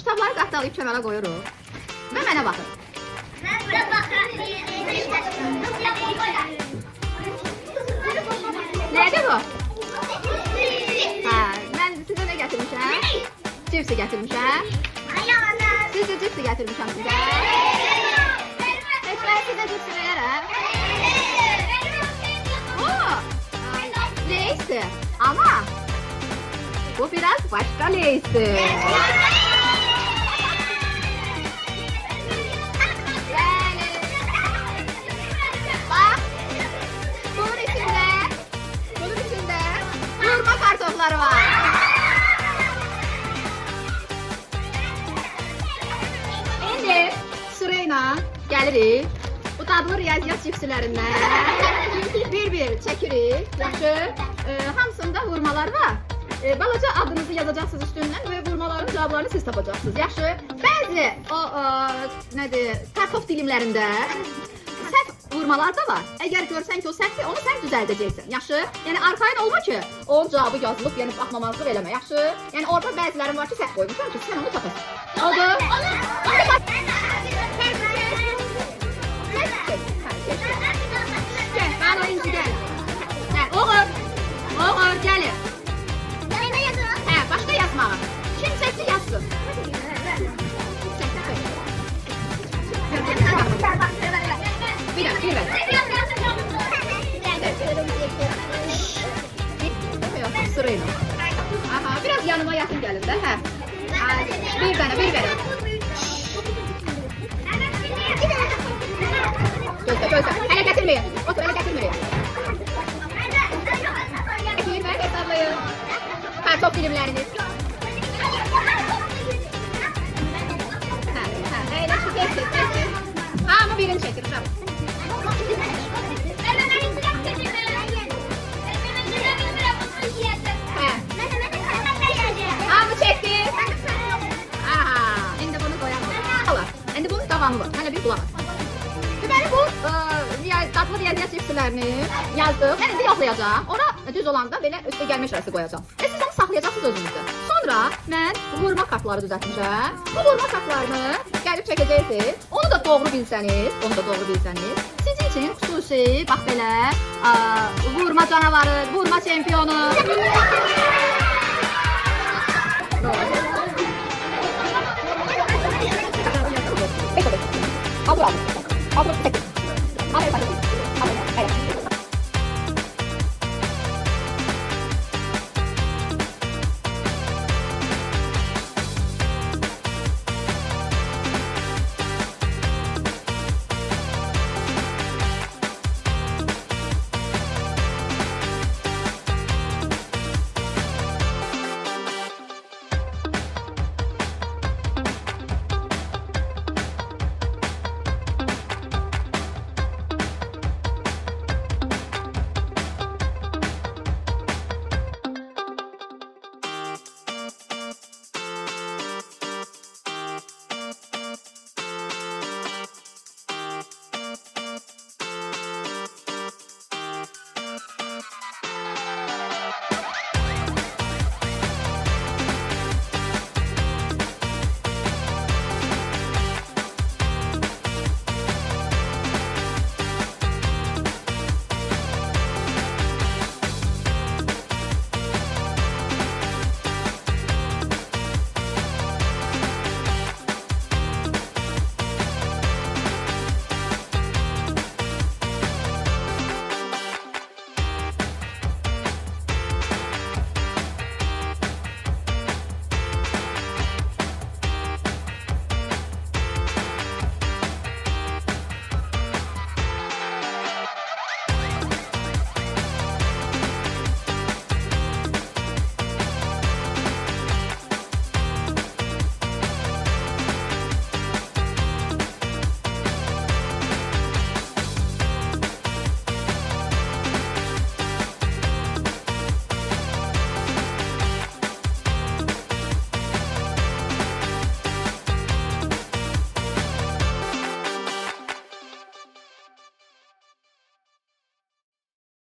Kitabları qatdalayıb kənara qoyuruq. Və mənə baxın. Nədir bu? Hə, mən sizə nə gətirmişəm? Cipsi gətirmişəm. Siz də cipsi gətirmişəm sizə. Heç mən sizə cipsi verərəm. Leysdir. Ama bu biraz başka leysdir. Bak, bunun içinde vurma kartofları var. Şimdi sırayla gelirik. Bu dadlı riyaziyyat cipsilərindən bir-bir çəkirik. Yaxşı, hamısında vurmalar var. Balaca adınızı yazacaqsınız üstündən və vurmaların cavablarını siz tapacaqsınız. Yaxşı, bəzi o nədir, kartof dilimlərində səhv vurmalar da var. Əgər görsən ki o səhvdir, onu sən düzəldəcəksən. Yaxşı, yəni arxayın olma ki, onun cavabı yazılıb, yəni baxmamazlıq eləmə. Yaxşı, yəni orada bəzilərin var ki, səhv qoymuşam ki, sən onu tapasın. Odur. Oğul, gəlin. Hə, başqa yazmağı. Kim çəkdi yazsın. Bir dakika, bir ver. Sırayla. Aha, biraz yanıma yakın gelin de. Hə. Bir tane, bir verin. Gözle. Hele getirmeyin. Otur, hele getirmeyin. Kartof dilimleriniz. Öyle şu kestir. Ha ama birini çektir. Tamam. Ha bu çektir. Aha. Şimdi bunu koyalım. Şimdi bunun devamı var. Hani bir kulak. Deməli bu tatlı riyaziyyat cipsilərini yazdım. Mən indi yoxlayacağam. Ona düz olanda belə üstə gəlmə şərəsi qoyacağam. Və siz onu saxlayacaqsınız özünüzdə. Sonra mən vurma kartları düzəltmişəm. Bu vurma kartlarını gəlib çəkəcəksiniz. Onu da doğru bilsəniz, sizin üçün xüsusi bax belə vurma canavarı, vurma çempionu. Al.